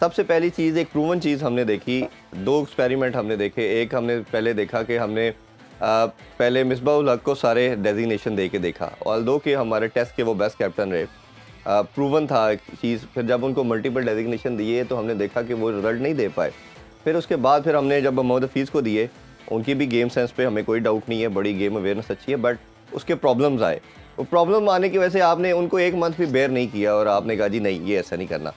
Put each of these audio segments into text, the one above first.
सबसे पहली चीज़, एक प्रूवन चीज़ हमने देखी, 2 एक्सपेरिमेंट हमने देखे। एक हमने पहले देखा कि हमने पहले मिसबाह-उल हक को सारे डेजिग्नेशन दे के देखा, ऑल्दो कि हमारे टेस्ट के वो बेस्ट कैप्टन रहे, प्रूवन था एक चीज़। फिर जब उनको मल्टीपल डेजिग्नेशन दिए तो हमने देखा कि वो रिजल्ट नहीं दे पाए। फिर उसके बाद फिर हमने जब मोहम्मद हफीज़ को दिए, उनकी भी गेम सेंस पे हमें कोई डाउट नहीं है, बड़ी गेम अवेयरनेस अच्छी है, बट उसके प्रॉब्लम्स आए। वो प्रॉब्लम आने की वजह से आपने उनको 1 मंथ भी बेयर नहीं किया और आपने कहा जी नहीं, ये ऐसा नहीं करना।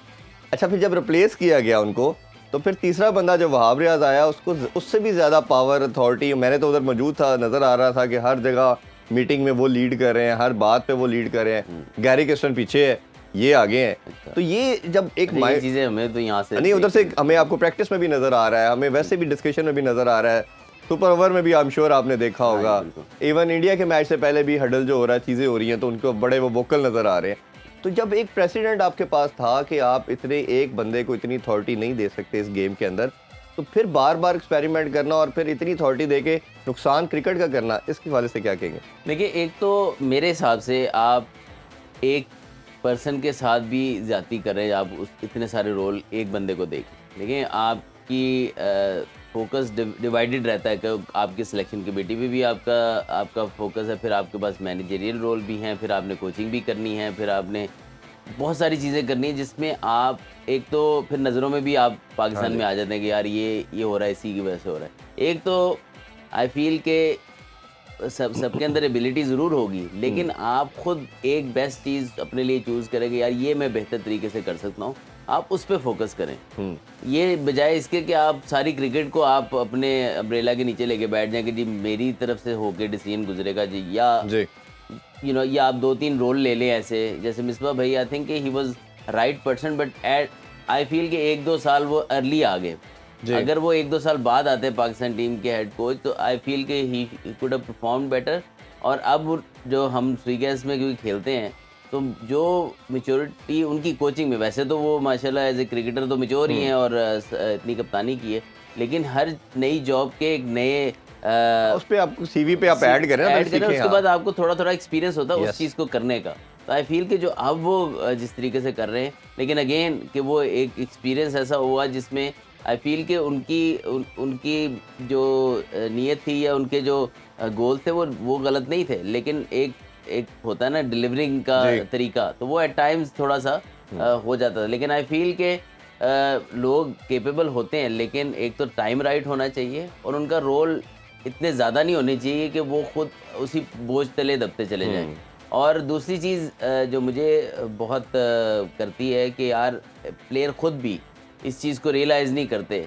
अच्छा, फिर जब रिप्लेस किया गया उनको, तो फिर तीसरा बंदा जो वहाब रियाज आया, उसको उससे भी ज़्यादा पावर, अथॉरिटी, मैंने तो उधर मौजूद था, नज़र आ रहा था कि हर जगह मीटिंग में वो लीड कर रहे हैं, हर बात पे वो लीड कर रहे हैं। गैरी किस्टन पीछे है, ये आगे हैं। तो ये जब एक ये चीज़ें हमें तो यहाँ से नहीं, उधर से हमें आपको प्रैक्टिस में भी नज़र आ रहा है, हमें वैसे भी डिस्कशन में भी नज़र आ रहा है, सुपर ओवर में भी आई एम श्योर आपने देखा होगा। इवन इंडिया के मैच से पहले भी हडल जो हो रहा है, चीज़ें हो रही हैं, तो उनको बड़े वो वोकल नज़र आ रहे हैं। तो जब एक प्रेसिडेंट आपके पास था कि आप इतने एक बंदे को इतनी अथॉरिटी नहीं दे सकते इस गेम के अंदर, तो फिर बार बार एक्सपेरिमेंट करना और फिर इतनी अथॉरिटी दे के नुकसान क्रिकेट का करना, इसके हवाले से क्या कहेंगे? देखिए, एक तो मेरे हिसाब से आप एक पर्सन के साथ भी ज़्यादती कर रहे हैं, आप उस इतने सारे रोल एक बंदे को देखें। देखिए, आपकी फोकस डिवाइडेड रहता है कि आपकी सिलेक्शन कमेटी पे भी आपका फोकस है, फिर आपके पास मैनेजरियल रोल भी हैं, फिर आपने कोचिंग भी करनी है, फिर आपने बहुत सारी चीज़ें करनी है, जिसमें आप एक तो फिर नज़रों में भी आप पाकिस्तान में आ जाते हैं कि यार ये हो रहा है, इसी की वजह से हो रहा है। एक तो आई फील के सबके अंदर एबिलिटी ज़रूर होगी, लेकिन आप खुद एक बेस्ट चीज़ अपने लिए चूज़ करेंगे, यार ये मैं बेहतर तरीके से कर सकता हूँ, आप उस पर फोकस करें। ये बजाय इसके कि आप सारी क्रिकेट को आप अपने अम्ब्रेला के नीचे लेके बैठ जाएं कि जी मेरी तरफ से होके डिसीजन गुजरेगा जी, या या आप 2-3 रोल ले लें ऐसे, जैसे मिसबा भाई, I think he was right person, but at I feel कि 1-2 साल वो अर्ली आ गए। अगर वो 1-2 साल बाद आते पाकिस्तान टीम के हेड कोच, तो आई फील कि he could have perform better. और अब जो हम स्वीगेस में क्योंकि खेलते हैं, तो जो मैच्योरिटी उनकी कोचिंग में, वैसे तो वो माशाल्लाह एज ए क्रिकेटर तो मैच्योर ही हैं और इतनी कप्तानी की है, लेकिन हर नई जॉब के एक नए उस पे आप सीवी पे आप ऐड करें, उसके बाद आपको थोड़ा थोड़ा एक्सपीरियंस होता है उस चीज़ को करने का। तो आई फील कि जो अब वो जिस तरीके से कर रहे हैं, लेकिन अगेन कि वो एक एक्सपीरियंस ऐसा हुआ जिसमें आई फील कि उनकी जो नीयत थी या उनके जो गोल थे वो गलत नहीं थे, लेकिन एक होता है ना डिलीवरिंग का तरीका, तो वो एट टाइम्स थोड़ा सा हो जाता था। लेकिन आई फील के लोग केपेबल होते हैं, लेकिन एक तो टाइम राइट होना चाहिए और उनका रोल इतने ज़्यादा नहीं होने चाहिए कि वो खुद उसी बोझ तले दबते चले जाएं। और दूसरी चीज़ जो मुझे बहुत करती है कि यार प्लेयर खुद भी इस चीज़ को रियलाइज़ नहीं करते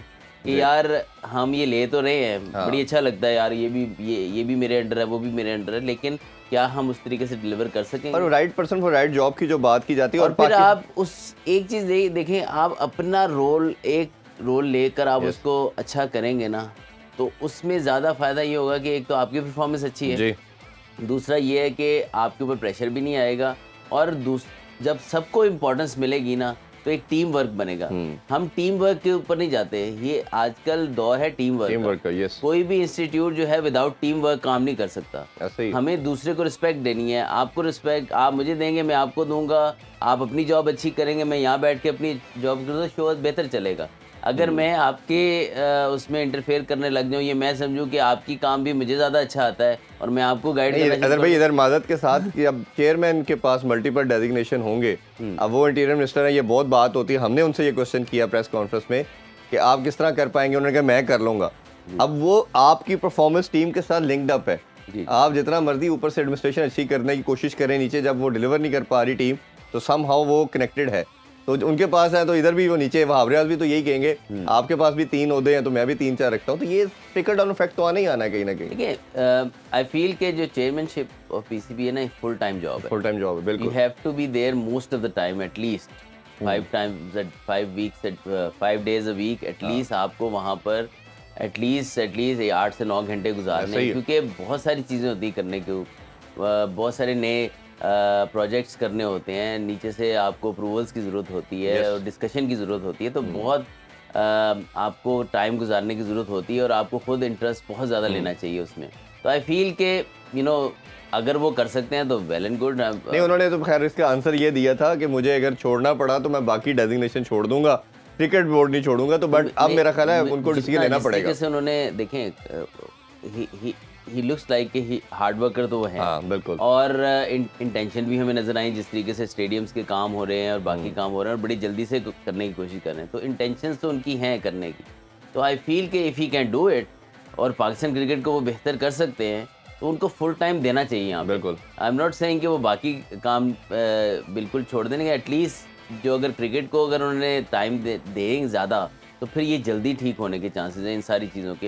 कि यार हम ये ले तो रहे हैं, बड़ी अच्छा लगता है यार, ये भी मेरे अंडर है, वो भी मेरे अंडर है, लेकिन क्या हम उस तरीके से डिलीवर कर सकें? और right person for right job की जो बात की जाती है, और फिर आप उस एक चीज़ देखें, आप अपना एक रोल लेकर आप उसको अच्छा करेंगे ना, तो उसमें ज़्यादा फ़ायदा ये होगा कि एक तो आपकी परफॉर्मेंस अच्छी है, दूसरा ये है कि आपके ऊपर प्रेशर भी नहीं आएगा, और जब सबको इम्पोर्टेंस मिलेगी ना, तो एक टीम वर्क बनेगा। हम टीम वर्क के ऊपर नहीं जाते, ये आजकल दौर है टीम वर्क का। कोई भी इंस्टीट्यूट जो है विदाउट टीम वर्क काम नहीं कर सकता। हमें दूसरे को रिस्पेक्ट देनी है, आपको रिस्पेक्ट आप मुझे देंगे, मैं आपको दूंगा, आप अपनी जॉब अच्छी करेंगे, मैं यहाँ बैठ के अपनी जॉब करूँ, तो शो बेहतर चलेगा। अगर मैं आपके उसमें इंटरफेयर करने लग जाऊँ, ये मैं समझूँ कि आपकी काम भी मुझे ज़्यादा अच्छा आता है और मैं आपको गाइड करना। अदर भाई, इधर माजत के साथ कि अब चेयरमैन के पास मल्टीपल डेजिग्नेशन होंगे, अब वो इंटीरियर मिनिस्टर है, ये बहुत बात होती है। हमने उनसे ये क्वेश्चन किया प्रेस कॉन्फ्रेंस में कि आप किस तरह कर पाएंगे, उन्होंने कहा मैं कर लूँगा। अब वो आपकी परफॉर्मेंस टीम के साथ लिंक्ड अप है, आप जितना मर्जी ऊपर से एडमिनिस्ट्रेशन अच्छी करने की कोशिश करें, नीचे जब वो डिलीवर नहीं कर पा रही टीम, तो समहाउ वो कनेक्टेड है। तो उनके पास है, तो इधर भी वो नीचे वहाब रियाज भी तो यही कहेंगे, आपके पास भी 3 ओहदे हैं तो मैं भी 3-4 रखता हूँ, तो ये ट्रिकल डाउन इफेक्ट तो आना ही आना है कहीं ना कहीं। देखिए, आई फील के जो चेयरमैनशिप ऑफ पीसीबी है ना, फुल टाइम जॉब है। फुल टाइम जॉब है, बिल्कुल। You have to be there most of the time, at least 5 times at 5 weeks at 5 days a week at least आपको वहाँ पर एटलीस्ट 8 से 9 घंटे गुजारने, क्योंकि बहुत सारी चीज़ें होती करने के, बहुत सारे नए प्रोजेक्ट्स करने होते हैं, नीचे से आपको अप्रूवल्स की ज़रूरत होती है और डिस्कशन की ज़रूरत होती है, तो बहुत आपको टाइम गुजारने की ज़रूरत होती है और आपको खुद इंटरेस्ट बहुत ज़्यादा लेना चाहिए उसमें। तो आई फील के अगर वो कर सकते हैं तो वेल एंड गुड। नहीं, उन्होंने तो खैर इसका आंसर ये दिया था कि मुझे अगर छोड़ना पड़ा तो मैं बाकी डेजिग्नेशन छोड़ दूंगा, क्रिकेट बोर्ड नहीं छोड़ूंगा, तो बट अब मेरा ख्याल है उनको डिसीजन लेना पड़ेगा। जैसे उन्होंने देखें, ही लुक्स लाइक कि ही हार्ड वर्कर तो वो है, हाँ बिल्कुल। और इंटेंशन भी हमें नजर आई जिस तरीके से स्टेडियम्स के काम हो रहे हैं और बाकी काम हो रहे हैं और बड़ी जल्दी से करने की कोशिश कर रहे हैं, तो इंटेंशंस तो उनकी हैं करने की। तो आई फील कि if he can do it और पाकिस्तान क्रिकेट को वो बेहतर कर सकते हैं, तो उनको फुल टाइम देना चाहिए यहाँ पे। बिल्कुल। आई एम नॉट सेइंग कि वो बाकी काम बिल्कुल छोड़ देंगे, एटलीस्ट जो अगर क्रिकेट को अगर उन्होंने टाइम देंगे ज़्यादा, तो फिर ये जल्दी ठीक होने के चांसेस हैं इन सारी चीज़ों के।